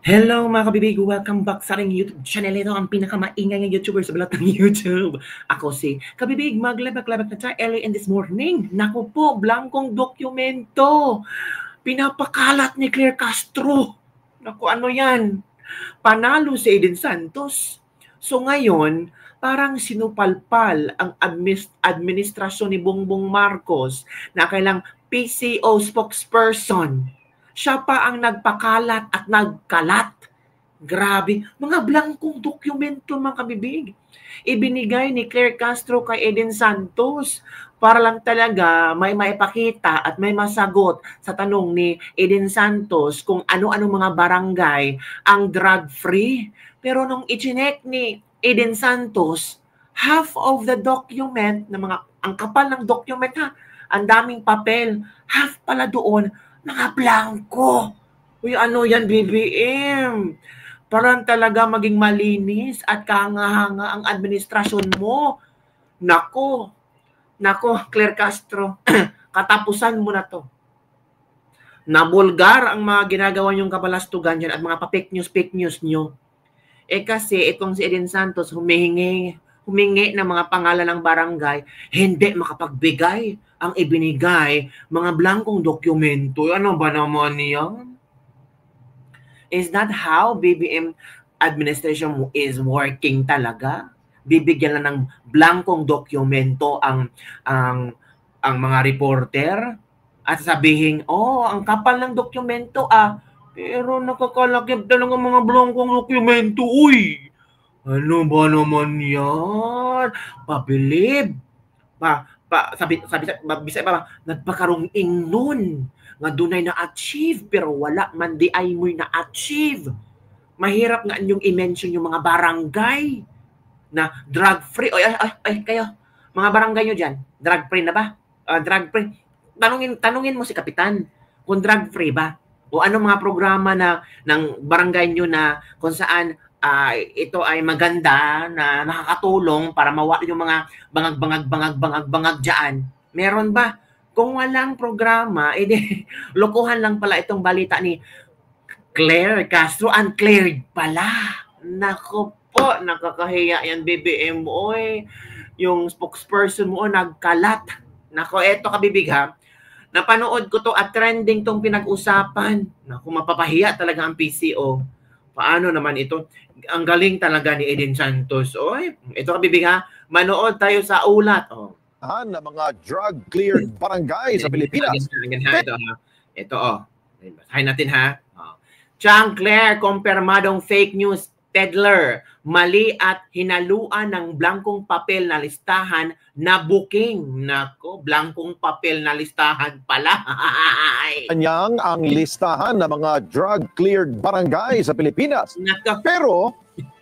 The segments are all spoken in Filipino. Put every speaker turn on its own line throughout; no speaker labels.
Hello mga kabibig! Welcome back sa aking YouTube channel. Ito ang pinakamaingay ng YouTuber sa balat ng YouTube. Ako si Kabibig, maglabak-labak na tayo early in this morning. Naku po, blankong dokumento. Pinapakalat ni Claire Castro. Naku, ano yan? Panalo si Eden Santos. So ngayon, parang sinupalpal ang administrasyon ni Bongbong Marcos na kailang PCO spokesperson. Siya pa ang nagpakalat at nagkalat. Grabe, mga blankong dokumento mga kabibig. Ibinigay ni Claire Castro kay Eden Santos para lang talaga may maipakita at may masagot sa tanong ni Eden Santos kung ano-ano mga barangay ang drug-free. Pero nung ichinek ni Eden Santos, half of the document, ang kapal ng document ha, ang daming papel, half pala doon, mga blanco. Uy, ano yan, BBM? Parang talaga maging malinis at kahanga-hanga ang administrasyon mo. Nako, Claire Castro, katapusan mo na to. Nabulgar ang mga ginagawa niyong kabalastugan dyan at mga fake news nyo. Kasi itong si Eden Santos humingi ng mga pangalan ng barangay, hindi makapagbigay ang ibinigay, mga blankong dokumento. Ano ba naman yan? Is that how BBM administration is working talaga? Bibigyan lang ng blankong dokumento ang mga reporter at sabihin, ang kapal ng dokumento pero nakakalakip talaga mga blankong dokumento. Uy! Ano ba naman yan? Pabilib. Sabi nagpakarong ingnon nga dunay na-achieve pero wala man di ay mo'y na-achieve. Mahirap nga inyong i-mention yung mga barangay na drug-free. Kayo, mga barangay nyo dyan, drug-free na ba? Drug-free. Tanungin mo si Kapitan kung drug-free ba? O anong mga programa ng barangay nyo na kung saan ito ay maganda na nakakatulong para mawala yung mga bangag dyan. Meron ba? Kung walang programa, lokohan lang pala itong balita ni Claire Castro. Uncleared pala. Nako po, nakakahiya yan, BBM mo. Yung spokesperson mo, nagkalat. Nako, eto kabibig ha. Napanood ko to at trending tong pinag-usapan. Naku, mapapahiya talaga ang PCO. Paano naman ito? Ang galing talaga ni Eden Santos. Ito kabibig ha. Manood tayo sa ulat.
Na mga drug-cleared barangay sa Pilipinas.
Ito basahin natin ha. Chang Claire, kumpirmadong fake news peddler. Mali at hinaluan ng blankong papel na listahan na booking. Nako, blankong papel na listahan pala.
Kanyang ang listahan ng mga drug-cleared barangay sa Pilipinas. Pero,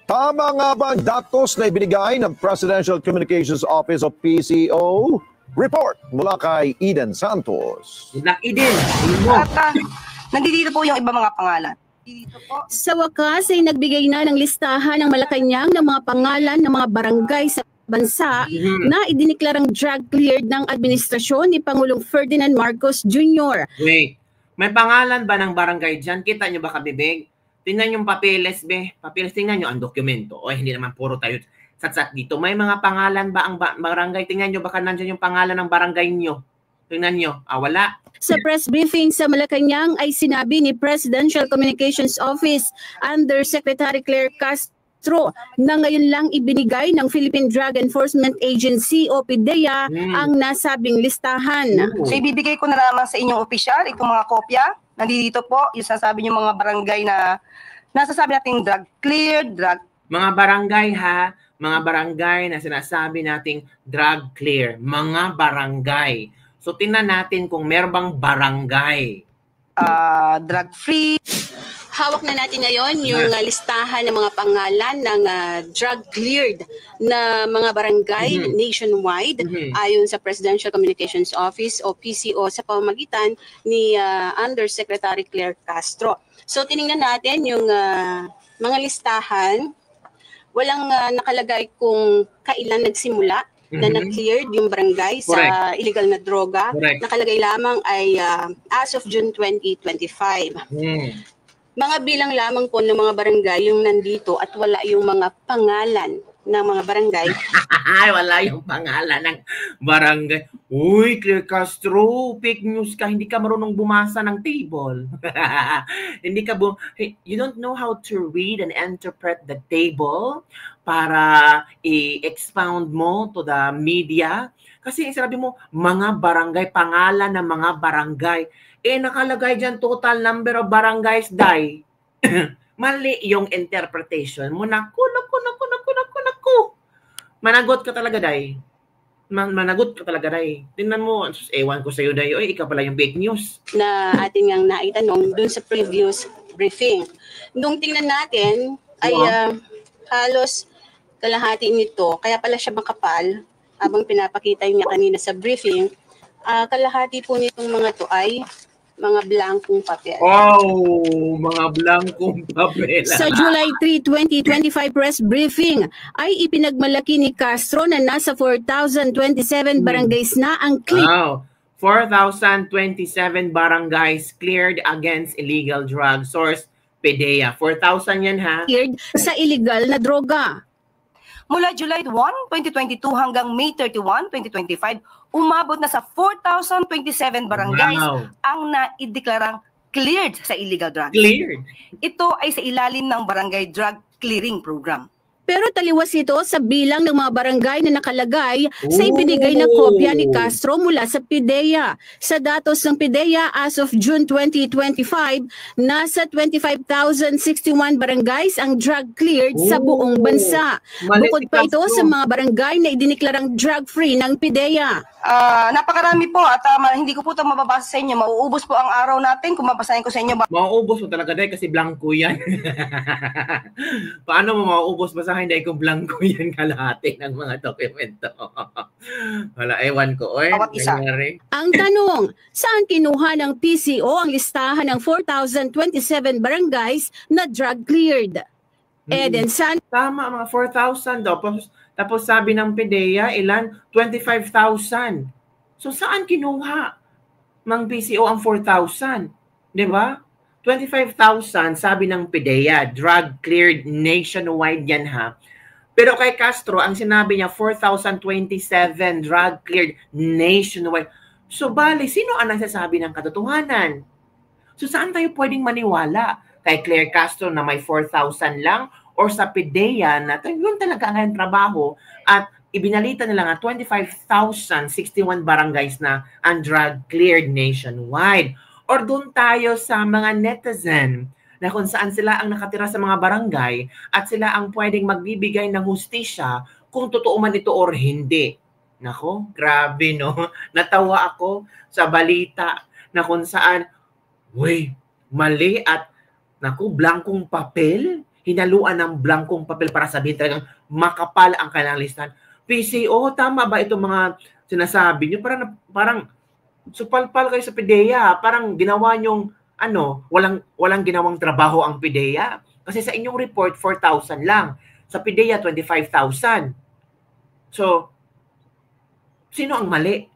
tama nga ba ang datos na ibinigay ng Presidential Communications Office o PCO? Report mula kay Eden Santos.
Eden,
nandito po yung iba mga pangalan.
Sa wakas ay nagbigay na ng listahan ng Malacanang ng mga pangalan ng mga barangay sa bansa na idiniklarang drug-cleared ng administrasyon ni Pangulong Ferdinand Marcos Jr.
Wait, may pangalan ba ng barangay dyan? Kita nyo ba kabibig? Tingnan yung papeles, Papeles, tingnan nyo ang dokumento. Hindi naman puro tayo satsat dito. May mga pangalan ba ang barangay? Tingnan nyo, baka nandyan yung pangalan ng barangay nyo. Tingnan nyo. Wala.
Sa press briefing sa Malacanang ay sinabi ni Presidential Communications Office Undersecretary Claire Castro na ngayon lang ibinigay ng Philippine Drug Enforcement Agency o PDEA ang nasabing listahan.
So ibibigay ko na lamang sa inyong opisyal itong mga kopya. Nandito po yung sasabi yung mga barangay na nasasabi nating drug cleared,
mga barangay ha, mga barangay na sinasabi nating drug clear, mga barangay. So tingnan natin kung meron bang barangay
drug free.
Hawak na natin ngayon yung listahan ng mga pangalan ng drug-cleared na mga barangay nationwide ayon sa Presidential Communications Office o PCO sa pamamagitan ni Undersecretary Claire Castro. So tiningnan natin yung mga listahan. Walang nakalagay kung kailan nagsimula na na-cleared yung barangay sa illegal na droga. Nakalagay lamang ay as of June 2025. Mga bilang lamang po ng mga barangay yung nandito at wala yung mga pangalan ng mga barangay.
Ay, wala yung pangalan ng barangay. Uy, Claire Castro, fake news ka. Hindi ka marunong bumasa ng table. Hindi ka you don't know how to read and interpret the table para i-expound mo to the media. Kasi sabi mo, mga barangay, pangalan ng mga barangay. Nakalagay dyan total number of barangays, Day. Mali yung interpretation mo. Naku. Managot ka talaga, Day. Managot ka talaga, Day. Tingnan mo, ewan ko sa'yo, Day. Oy, ikaw pala yung fake news.
Na ating ngang naitanong dun sa previous briefing. Nung tingnan natin, ay halos kalahati nito. Kaya pala siya makapal. Habang pinapakita niya kanina sa briefing, kalahati po nitong mga to ay mga blankong papel.
Oh, mga blankong papel.
Sa July 3, 2025 press briefing ay ipinagmalaki ni Castro na nasa 4,027 barangays na ang clear.
Wow, 4,027 barangays cleared against illegal drug. Source, PDEA. 4,000 yan, ha?
Cleared sa illegal na droga.
Mula July 1, 2022 hanggang May 31, 2025, umabot na sa 4,027 barangays ang naideklarang cleared sa illegal drugs.
Cleared?
Ito ay sa ilalim ng Barangay Drug Clearing Program.
Pero taliwas ito sa bilang ng mga barangay na nakalagay sa ibinigay na kopya ni Castro mula sa PDEA. Sa datos ng PDEA as of June 2025, nasa 25,061 barangays ang drug cleared sa buong bansa. Bukod pa ito sa mga barangay na idiniklarang drug-free ng PDEA.
Napakarami po at hindi ko po ito mababasa sa inyo. Mauubos po ang araw natin kung mabasahin ko sa inyo.
Mauubos mo talaga, Day, kasi blanco yan. Paano mo mauubos? Basahin, Day, kung blanco yan kalahati ng mga dokumento. Wala, ewan ko.
Ang
tanong, saan kinuha ng PCO ang listahan ng 4,027 barangays na drug cleared? Eden San.
Tama, mga 4,000 daw. Tapos sabi ng PDEA, ilan? 25,000. So saan kinuha ng PCO ang 4,000? Di ba? 25,000 sabi ng PDEA, drug cleared nationwide yan, ha. Pero kay Castro, ang sinabi niya 4,027 drug cleared nationwide. So bali, sino ang nagsasabi ng katotohanan? So saan tayo pwedeng maniwala? Kay Claire Castro na may 4,000 lang, or sa PDEA na yun talaga ang trabaho at ibinalita nila nga 25,061 barangays na ang drug cleared nationwide. Or doon tayo sa mga netizen na kung saan sila ang nakatira sa mga barangay at sila ang pwedeng magbibigay ng hustisya kung totoo man ito or hindi. Nako, grabe, no? Natawa ako sa balita na kung saan, mali at naku, blankong papel, hinaluan ng blankong papel para sabihin talagang makapal ang kanilang listahan. PCO, tama ba itong mga sinasabi niyo? Parang supalpal kayo sa PDEA. Parang ginawa niyong, walang ginawang trabaho ang PDEA. Kasi sa inyong report, 4,000 lang. Sa PDEA, 25,000. So, sino ang mali?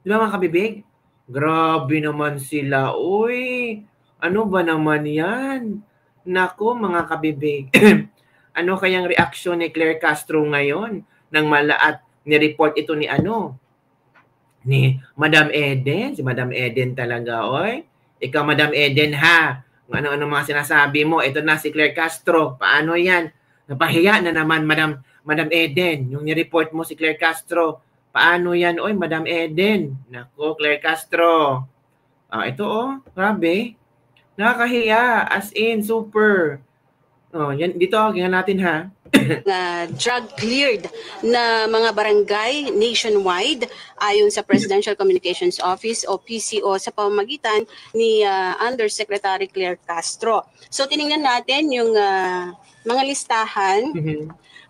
Di ba, mga kabibig? Grabe naman sila. Uy, ano ba naman yan? Nako, mga kabibig. Ano kayang reaksyon ni Claire Castro ngayon nang malaat ni-report ito ni Madam Eden? Si Madam Eden talaga, oy. Ikaw, Madam Eden, ha? Ano-ano mga sinasabi mo? Ito na si Claire Castro. Paano yan? Napahiya na naman, Madam Eden. Yung ni-report mo si Claire Castro. Paano yan? Oy, Madam Eden. Nako, Claire Castro. Ito, grabe. Nakakahiya, as in, super. Yan, dito, gingan natin, ha?
Drug cleared na mga barangay nationwide ayon sa Presidential Communications Office o PCO sa pamamagitan ni Undersecretary Claire Castro. So tiningnan natin yung mga listahan.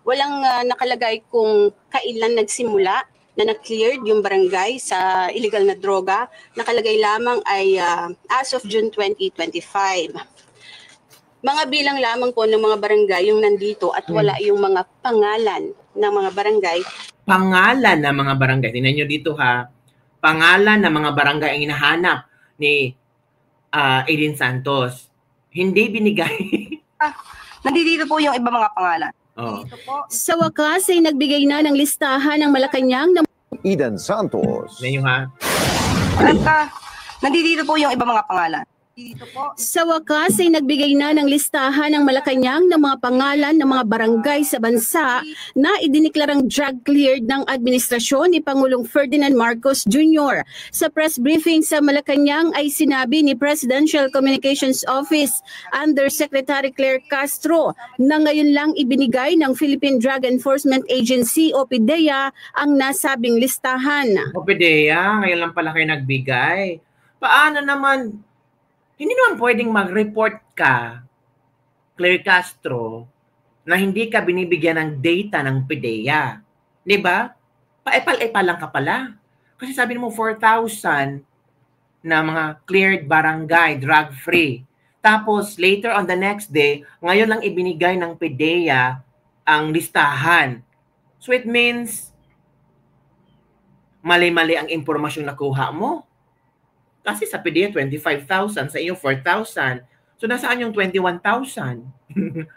Walang nakalagay kung kailan nagsimula na na-cleared yung barangay sa illegal na droga. Nakalagay lamang ay as of June 2025. Mga bilang lamang po ng mga barangay yung nandito at wala yung mga pangalan ng mga barangay.
Pangalan ng mga barangay. Tingnan nyo dito, ha. Pangalan ng mga barangay ang hinahanap ni Eden Santos. hindi binigay.
Nandito po yung iba mga pangalan.
Oh.
Dito po.
Sa wakas ay nagbigay na ng listahan ng Malacanang ng
Eden Santos.
Yan yung ha.
At nandito po yung iba mga pangalan. Dito po.
Sa wakas ay nagbigay na ng listahan ng Malacanang ng mga pangalan ng mga barangay sa bansa na idiniklarang drug cleared ng administrasyon ni Pangulong Ferdinand Marcos Jr. Sa press briefing sa Malacanang ay sinabi ni Presidential Communications Office Undersecretary Claire Castro na ngayon lang ibinigay ng Philippine Drug Enforcement Agency o PDEA ang nasabing listahan.
O PDEA, ngayon lang pala kayo nagbigay. Paano naman? Hindi naman pwedeng mag-report ka, Claire Castro, na hindi ka binibigyan ng data ng PDEA. Di ba? Paepal-epal lang ka pala. Kasi sabi mo 4,000 na mga cleared barangay, drug-free. Tapos later on the next day, ngayon lang ibinigay ng PDEA ang listahan. So it means mali-mali ang impormasyon na nakuha mo. Kasi sa PDEA, 25,000. Sa iyo, 4,000. So, nasaan yung 21,000?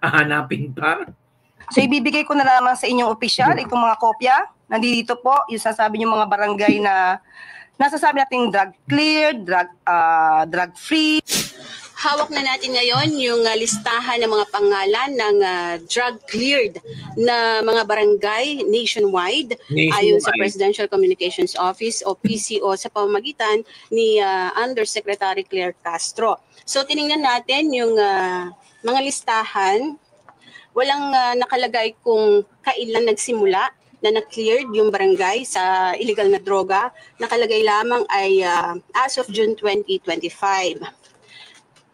Hahanapin pa?
So ibibigay ko na lamang sa inyong opisyal itong mga kopya. Nandito po, yung sasabi yung mga barangay na nasasabi natin drug cleared, drug free.
Hawak na natin ngayon yung listahan ng mga pangalan ng drug cleared na mga barangay nationwide ayon sa Presidential Communications Office o PCO sa pamamagitan ni Undersecretary Claire Castro. So tiningnan natin yung mga listahan. Walang nakalagay kung kailan nagsimula na na-cleared yung barangay sa illegal na droga. Nakalagay lamang ay as of June 2025.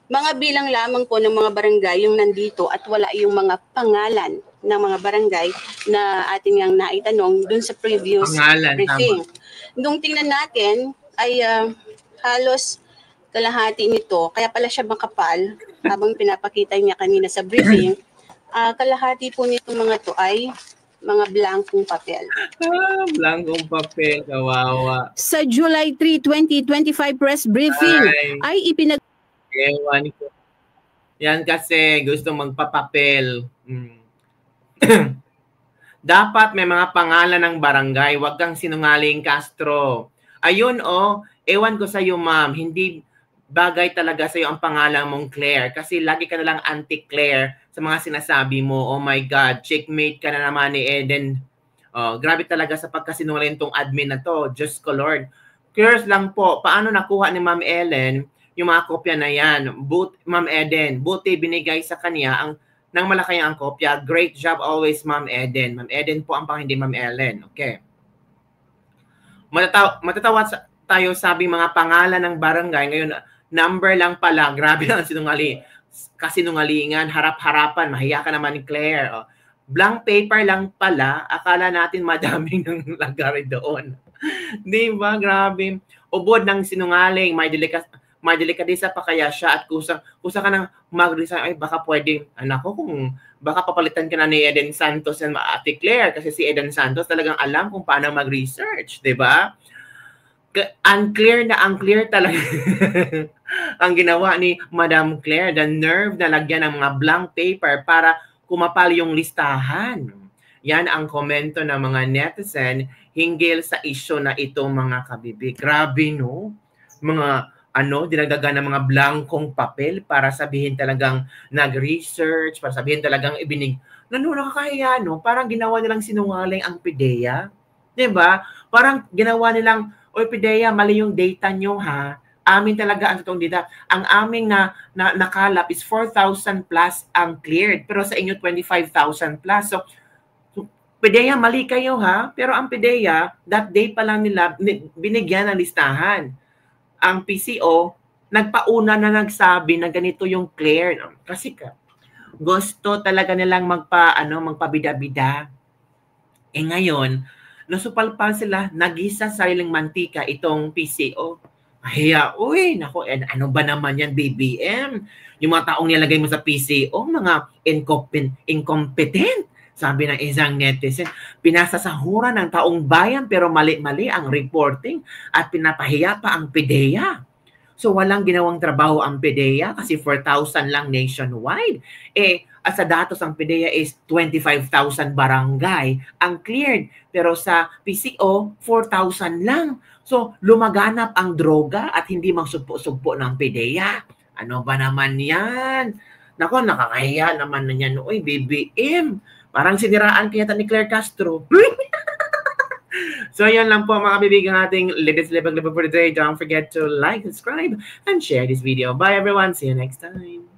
Mga bilang lamang po ng mga barangay yung nandito at wala yung mga pangalan ng mga barangay na ating yang naitanong dun sa previous briefing. Nung tingnan natin ay halos kalahati nito, kaya pala siya makapal habang pinapakita niya kanina sa briefing. Kalahati po nito mga to ay mga blankong papel.
Blankong papel, kawawa.
Sa July 3, 2025 press briefing ay
Ewan ko. Yan kasi gusto magpapapel. Dapat may mga pangalan ng barangay. Huwag kang sinungaling, Castro. Ayun, ewan ko sa iyo, ma'am. Hindi bagay talaga sa iyo ang pangalan mong Claire. Kasi lagi ka nalang anti-Claire sa mga sinasabi mo. Oh my God, checkmate ka na naman ni Eden. Grabe talaga sa pagkasinungaling tong admin na to. Diyos ko, Lord. Curious lang po, paano nakuha ni Ma'am Ellen yung mga kopya na yan? Ma'am Eden, buti binigay sa kanya ng Malacanang ang kopya. Great job always, Ma'am Eden. Ma'am Eden po ang hindi Ma'am Ellen. Okay. Matatawa tayo sabi mga pangalan ng barangay. Ngayon, number lang pala. Grabe lang kasinungalingan. Harap-harapan. Mahiya ka naman ni Claire. Blank paper lang pala. Akala natin madaming nang lagari doon. Di ba? Grabe. Ubod ng sinungaling. May delikadesa pa kaya siya at kusa ka nang mag-resign, ay baka pwedeng, anak ko, kung baka papalitan ka na ni Eden Santos and Ate Claire kasi si Eden Santos talagang alam kung paano mag-research, di ba? Unclear talaga ang ginawa ni Madam Claire, the nerve na lagyan ng mga blank paper para kumapal yung listahan. Yan ang komento ng mga netizen hinggil sa isyo na ito, mga kabibig. Grabe, no? Mga dinagdagan ng mga blankong papel para sabihin talagang nag-research, para sabihin talagang nakakahiya, no? Parang ginawa nilang sinungaling ang PDEA. Diba? Parang ginawa nilang, oy PDEA, mali yung data nyo, ha? Amin talaga ang totoong data. Ang aming nakalap is 4,000 plus ang cleared, pero sa inyo 25,000 plus. So PDEA, mali kayo, ha? Pero ang PDEA, that day pa lang nila binigyan ng listahan. Ang PCO, nagpauna na nagsabi na ganito yung clear. Kasi gusto talaga nilang magpabida-bida. Ngayon, nasupalpal sila, nagisa sariling mantika itong PCO. Naku, ano ba naman yan, BBM? Yung mga taong nilagay mo sa PCO, mga incompetent. Sabi ng isang netizen, pinasasahuran ng taong bayan pero mali-mali ang reporting at pinapahiya pa ang PDEA. So walang ginawang trabaho ang PDEA kasi 4,000 lang nationwide. Sa datos ang PDEA is 25,000 barangay ang cleared. Pero sa PCO, 4,000 lang. So lumaganap ang droga at hindi magsugpo-sugpo ng PDEA. Ano ba naman yan? Nako, nakakahiya naman na yan. Uy, BBM. Parang siniraan kaya ni Claire Castro. So, yan lang po mga kaibigan ating latest Libag for today. Don't forget to like, subscribe, and share this video. Bye everyone. See you next time.